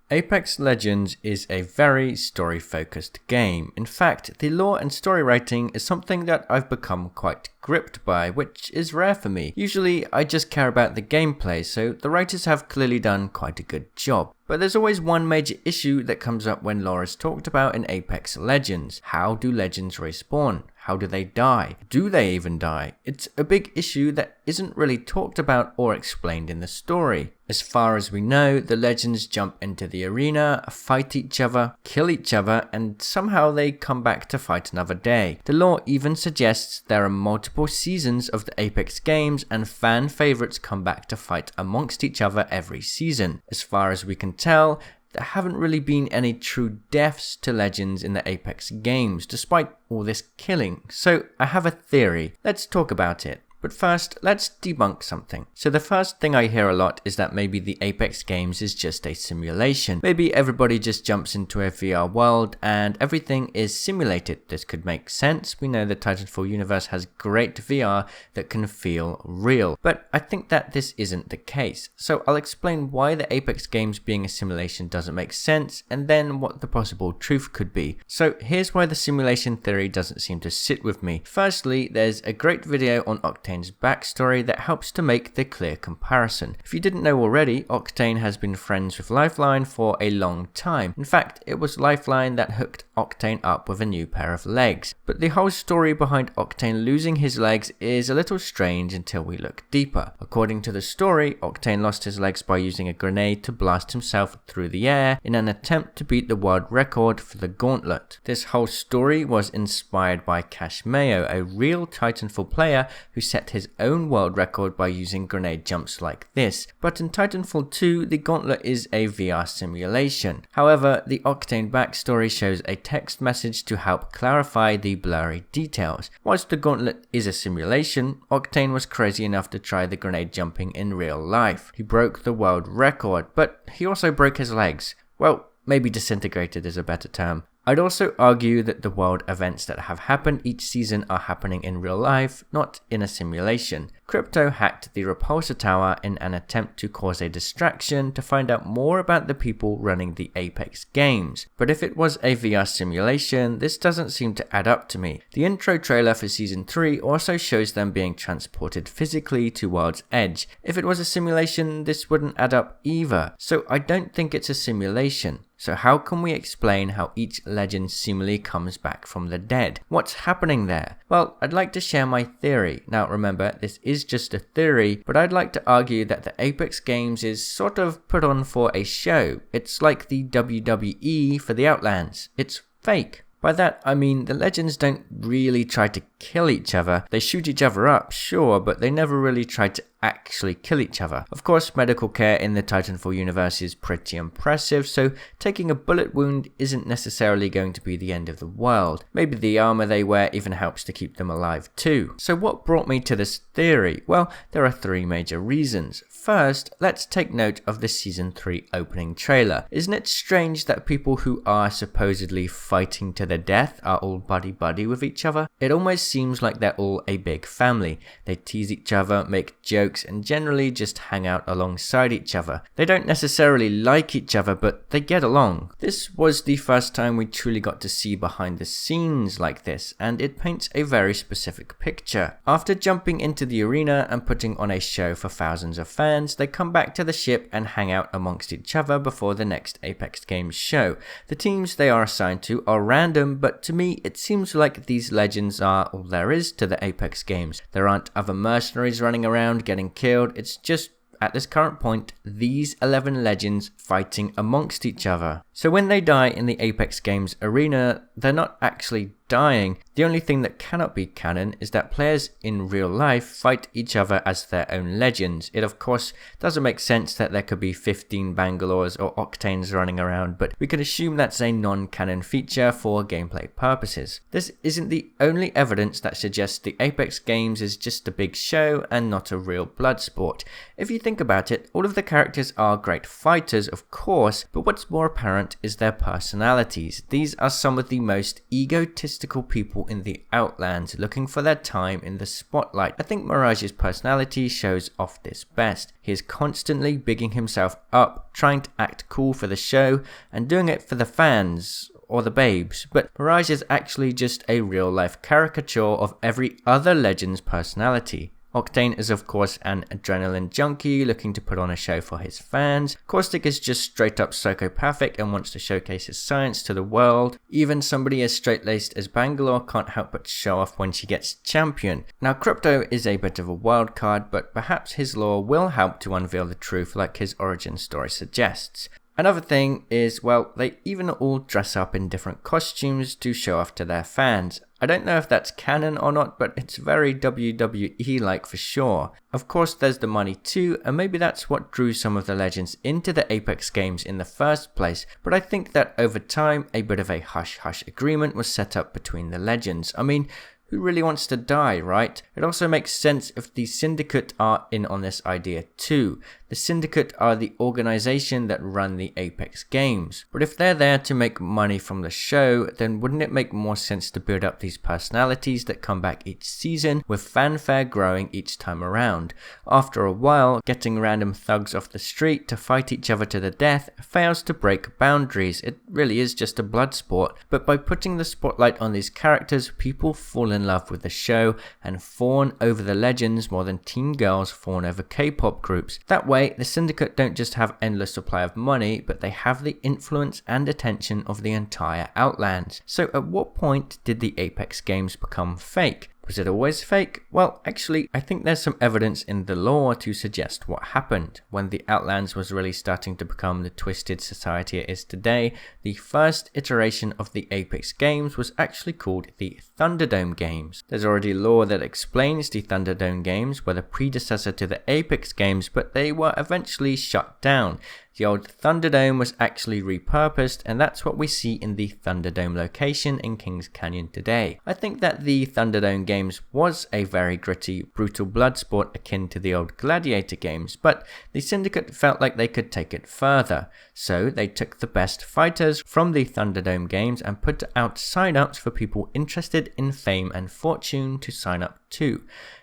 Apex Legends is a very story-focused game. In fact, the lore and story writing is something that I've become quite gripped by, which is rare for me. Usually, I just care about the gameplay, so the writers have clearly done quite a good job. But there's always one major issue that comes up when lore is talked about in Apex Legends. How do legends respawn? How do they die? Do they even die? It's a big issue that isn't really talked about or explained in the story. As far as we know, the legends jump into the arena, fight each other, kill each other, and somehow they come back to fight another day. The lore even suggests there are multiple seasons of the Apex games and fan favorites come back to fight amongst each other every season. As far as we can tell, there haven't really been any true deaths to legends in the Apex games, despite all this killing. So I have a theory. Let's talk about it. But first, let's debunk something. So the first thing I hear a lot is that maybe the Apex games is just a simulation. Maybe everybody just jumps into a VR world and everything is simulated. This could make sense. We know the Titanfall universe has great VR that can feel real. But I think that this isn't the case. So I'll explain why the Apex games being a simulation doesn't make sense and then what the possible truth could be. So here's why the simulation theory doesn't seem to sit with me. Firstly, there's a great video on Octane's backstory that helps to make the clear comparison. If you didn't know already, Octane has been friends with Lifeline for a long time. In fact, it was Lifeline that hooked Octane up with a new pair of legs. But the whole story behind Octane losing his legs is a little strange until we look deeper. According to the story, Octane lost his legs by using a grenade to blast himself through the air in an attempt to beat the world record for the gauntlet. This whole story was inspired by Cash Mayo, a real Titanfall player who set his own world record by using grenade jumps like this. But in Titanfall 2, the gauntlet is a VR simulation. However, the Octane backstory shows a text message to help clarify the blurry details. Whilst the gauntlet is a simulation, Octane was crazy enough to try the grenade jumping in real life. He broke the world record, but he also broke his legs. Well, maybe disintegrated is a better term. I'd also argue that the world events that have happened each season are happening in real life, not in a simulation. Crypto hacked the Repulsor Tower in an attempt to cause a distraction to find out more about the people running the Apex games. But if it was a VR simulation, this doesn't seem to add up to me. The intro trailer for Season 3 also shows them being transported physically to World's Edge. If it was a simulation, this wouldn't add up either. So I don't think it's a simulation. So how can we explain how each legend seemingly comes back from the dead? What's happening there? Well, I'd like to share my theory. Now remember, this is just a theory, but I'd like to argue that the Apex games is sort of put on for a show. It's like the WWE for the Outlands. It's fake. By that, I mean the legends don't really try to kill each other. They shoot each other up, sure, but they never really try to actually kill each other. Of course, medical care in the Titanfall universe is pretty impressive, so taking a bullet wound isn't necessarily going to be the end of the world. Maybe the armor they wear even helps to keep them alive too. So what brought me to this theory? Well, there are three major reasons. First, let's take note of the Season 3 opening trailer. Isn't it strange that people who are supposedly fighting to the death are all buddy-buddy with each other? It almost seems like they're all a big family. They tease each other, make jokes, and generally just hang out alongside each other. They don't necessarily like each other, but they get along. This was the first time we truly got to see behind the scenes like this, and it paints a very specific picture. After jumping into the arena and putting on a show for thousands of fans, they come back to the ship and hang out amongst each other before the next Apex Games show. The teams they are assigned to are random, but to me it seems like these legends are all there is to the Apex games. There aren't other mercenaries running around getting killed, it's just at this current point, these 11 legends fighting amongst each other. So when they die in the Apex Games arena, they're not actually dying. The only thing that cannot be canon is that players in real life fight each other as their own legends. It of course doesn't make sense that there could be 15 Bangalores or Octanes running around, but we can assume that's a non-canon feature for gameplay purposes. This isn't the only evidence that suggests the Apex Games is just a big show and not a real blood sport. If you think about it, all of the characters are great fighters, of course, but what's more apparent is their personalities. These are some of the most egotistic mystical people in the Outlands looking for their time in the spotlight. I think Mirage's personality shows off this best. He is constantly bigging himself up, trying to act cool for the show and doing it for the fans or the babes, but Mirage is actually just a real life caricature of every other Legend's personality. Octane is of course an adrenaline junkie looking to put on a show for his fans. Caustic is just straight up psychopathic and wants to showcase his science to the world. Even somebody as straight-laced as Bangalore can't help but show off when she gets champion. Now Crypto is a bit of a wild card, but perhaps his lore will help to unveil the truth like his origin story suggests. Another thing is, well, they even all dress up in different costumes to show off to their fans. I don't know if that's canon or not, but it's very WWE-like for sure. Of course, there's the money too, and maybe that's what drew some of the Legends into the Apex games in the first place, but I think that over time, a bit of a hush-hush agreement was set up between the Legends. I mean, who really wants to die, right? It also makes sense if the Syndicate are in on this idea too. The Syndicate are the organization that run the Apex games. But if they're there to make money from the show, then wouldn't it make more sense to build up these personalities that come back each season, with fanfare growing each time around? After a while, getting random thugs off the street to fight each other to the death fails to break boundaries. It really is just a blood sport. But by putting the spotlight on these characters, people fall in love with the show and fawn over the Legends more than teen girls fawn over K-pop groups. That way, the Syndicate don't just have endless supply of money, but they have the influence and attention of the entire Outlands. So at what point did the Apex games become fake? Was it always fake? Well, actually, I think there's some evidence in the lore to suggest what happened. When the Outlands was really starting to become the twisted society it is today, the first iteration of the Apex games was actually called the Thunderdome games. There's already lore that explains the Thunderdome games were the predecessor to the Apex games, but they were eventually shut down. The old Thunderdome was actually repurposed, and that's what we see in the Thunderdome location in Kings Canyon today. I think that the Thunderdome games was a very gritty, brutal blood sport akin to the old Gladiator games, but the Syndicate felt like they could take it further. So they took the best fighters from the Thunderdome games and put out sign-ups for people interested in fame and fortune to sign up to.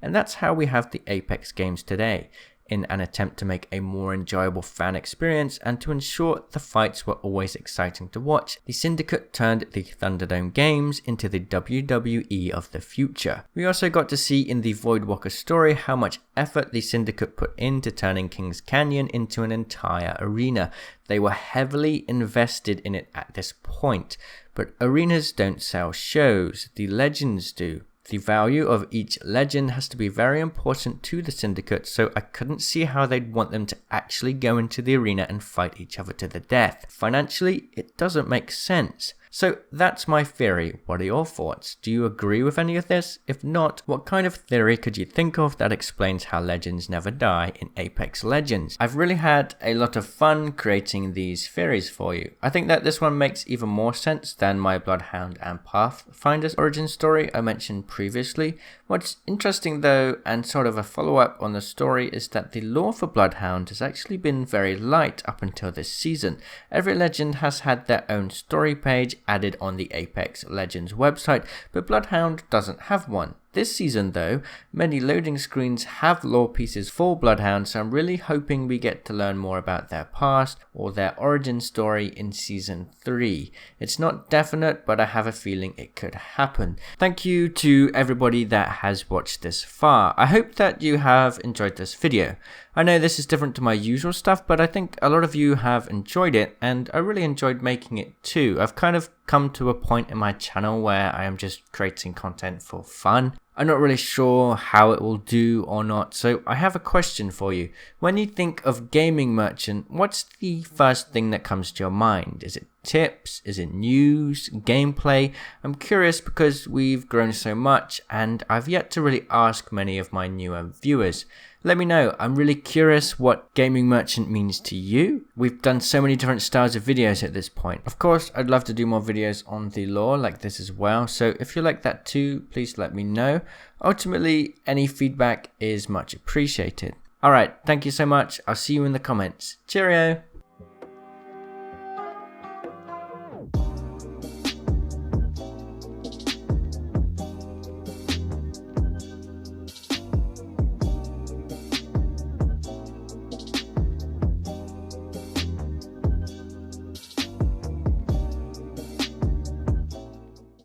And that's how we have the Apex games today. In an attempt to make a more enjoyable fan experience and to ensure the fights were always exciting to watch, the Syndicate turned the Thunderdome games into the WWE of the future. We also got to see in the Voidwalker story how much effort the Syndicate put into turning Kings Canyon into an entire arena. They were heavily invested in it at this point, but arenas don't sell shows, the Legends do. The value of each Legend has to be very important to the Syndicate, so I couldn't see how they'd want them to actually go into the arena and fight each other to the death. Financially, it doesn't make sense. So that's my theory. What are your thoughts? Do you agree with any of this? If not, what kind of theory could you think of that explains how Legends never die in Apex Legends? I've really had a lot of fun creating these theories for you. I think that this one makes even more sense than my Bloodhound and Pathfinder's origin story I mentioned previously. What's interesting though, and sort of a follow-up on the story, is that the lore for Bloodhound has actually been very light up until this season. Every Legend has had their own story page added on the Apex Legends website, but Bloodhound doesn't have one. This season though, many loading screens have lore pieces for Bloodhound, so I'm really hoping we get to learn more about their past or their origin story in Season 3. It's not definite, but I have a feeling it could happen. Thank you to everybody that has watched this far. I hope that you have enjoyed this video. I know this is different to my usual stuff, but I think a lot of you have enjoyed it, and I really enjoyed making it too. I've kind of come to a point in my channel where I am just creating content for fun. I'm not really sure how it will do or not, so I have a question for you. When you think of gaming merchant, what's the first thing that comes to your mind? Is it tips? Is it news? Gameplay? I'm curious because we've grown so much and I've yet to really ask many of my newer viewers. Let me know. I'm really curious what gaming merchant means to you. We've done so many different styles of videos at this point. Of course, I'd love to do more videos on the lore like this as well. So if you like that too, please let me know. Ultimately, any feedback is much appreciated. Alright, thank you so much. I'll see you in the comments. Cheerio!